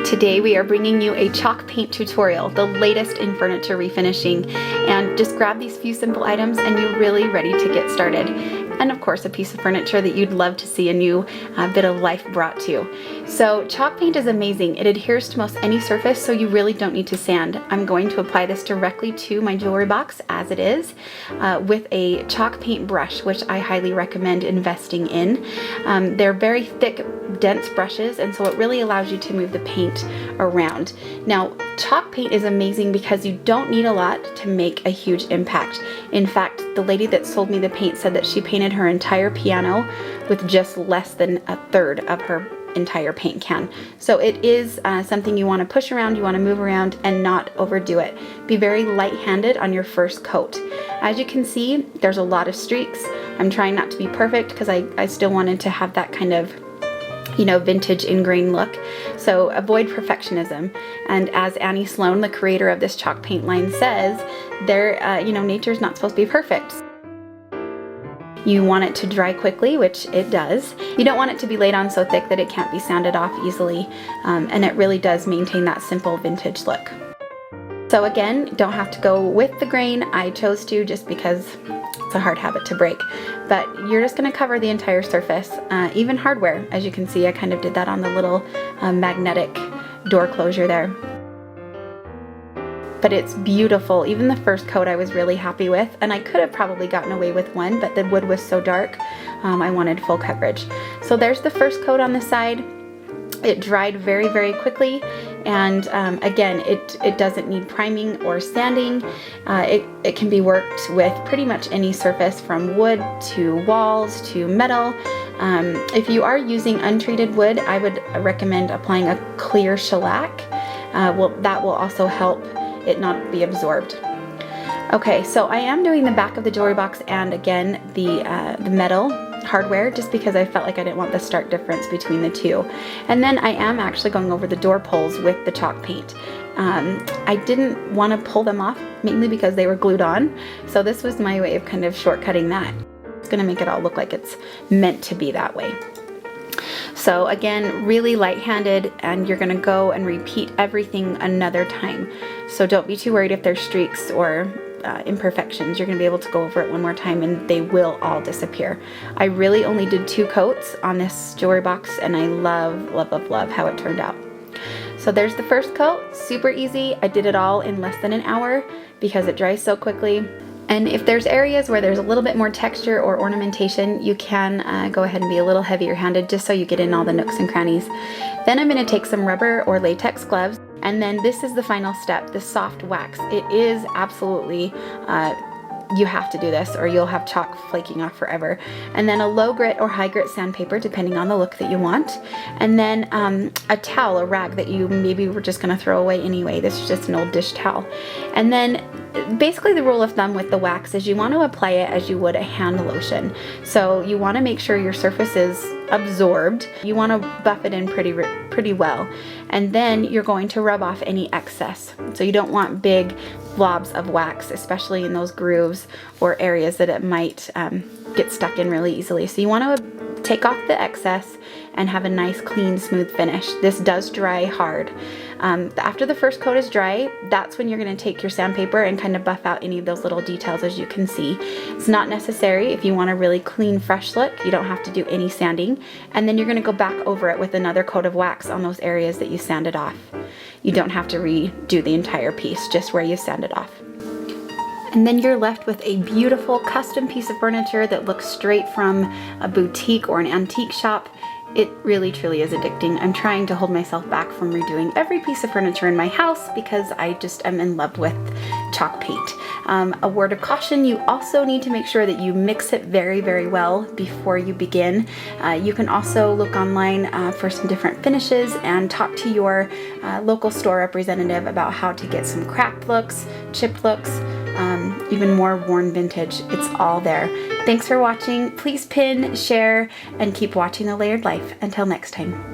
Today we are bringing you a chalk paint tutorial, the latest in furniture refinishing. And just grab these few simple items and you're really ready to get started. And of course a piece of furniture that you'd love to see a new bit of life brought to. So chalk paint is amazing. It adheres to most any surface, so you really don't need to sand. I'm going to apply this directly to my jewelry box as it is with a chalk paint brush, which I highly recommend investing in. They're very thick, dense brushes, and so it really allows you to move the paint around. Now, chalk paint is amazing because you don't need a lot to make a huge impact. In fact, the lady that sold me the paint said that she painted her entire piano with just less than a third of her entire paint can. So it is something you want to push around, you want to move around and not overdo it. Be very light-handed on your first coat. As you can see, there's a lot of streaks. I'm trying not to be perfect because I still wanted to have that kind of, you know, vintage ingrained look. So avoid perfectionism. And as Annie Sloan, the creator of this chalk paint line, says, nature's not supposed to be perfect. You want it to dry quickly, which it does. You don't want it to be laid on so thick that it can't be sanded off easily. And it really does maintain that simple vintage look. So again, don't have to go with the grain. I chose to just because it's a hard habit to break. But you're just going to cover the entire surface, even hardware. As you can see, I kind of did that on the little magnetic door closure there. But it's beautiful. Even the first coat I was really happy with, and I could have probably gotten away with one, but the wood was so dark, I wanted full coverage. So there's the first coat on the side. It dried very, very quickly, and again, it doesn't need priming or sanding. It can be worked with pretty much any surface, from wood to walls to metal. If you are using untreated wood, I would recommend applying a clear shellac. That will also help it not be absorbed. Okay, so I am doing the back of the jewelry box and again the metal hardware, just because I felt like I didn't want the stark difference between the two. And then I am actually going over the door pulls with the chalk paint. I didn't want to pull them off, mainly because they were glued on, so this was my way of kind of shortcutting that. It's going to make it all look like it's meant to be that way. So again, really light-handed, and you're gonna go and repeat everything another time. So don't be too worried if there's streaks or imperfections. You're gonna be able to go over it one more time and they will all disappear. I really only did 2 coats on this jewelry box, and I love, love, love, love how it turned out. So there's the first coat, super easy. I did it all in less than an hour because it dries so quickly. And if there's areas where there's a little bit more texture or ornamentation, you can go ahead and be a little heavier handed just so you get in all the nooks and crannies. Then I'm going to take some rubber or latex gloves, and then this is the final step, the soft wax. It is absolutely, you have to do this or you'll have chalk flaking off forever. And then a low grit or high grit sandpaper, depending on the look that you want. And then a towel, a rag that you maybe were just going to throw away anyway. This is just an old dish towel. And then basically the rule of thumb with the wax is you want to apply it as you would a hand lotion. So you want to make sure your surface is absorbed. You want to buff it in pretty well. And then you're going to rub off any excess. So you don't want big blobs of wax, especially in those grooves or areas that it might get stuck in really easily. So you want to take off the excess and have a nice, clean, smooth finish. This does dry hard. After the first coat is dry, that's when you're going to take your sandpaper and kind of buff out any of those little details, as you can see. It's not necessary if you want a really clean, fresh look. You don't have to do any sanding. And then you're going to go back over it with another coat of wax on those areas that you sanded off. You don't have to redo the entire piece, just where you sanded off. And then you're left with a beautiful custom piece of furniture that looks straight from a boutique or an antique shop. It really truly is addicting. I'm trying to hold myself back from redoing every piece of furniture in my house because I just am in love with chalk paint. A word of caution, you also need to make sure that you mix it very, very well before you begin. You can also look online for some different finishes and talk to your local store representative about how to get some cracked looks, chipped looks, even more worn vintage. It's all there. Thanks for watching. Please pin, share, and keep watching The Layered Life. Until next time.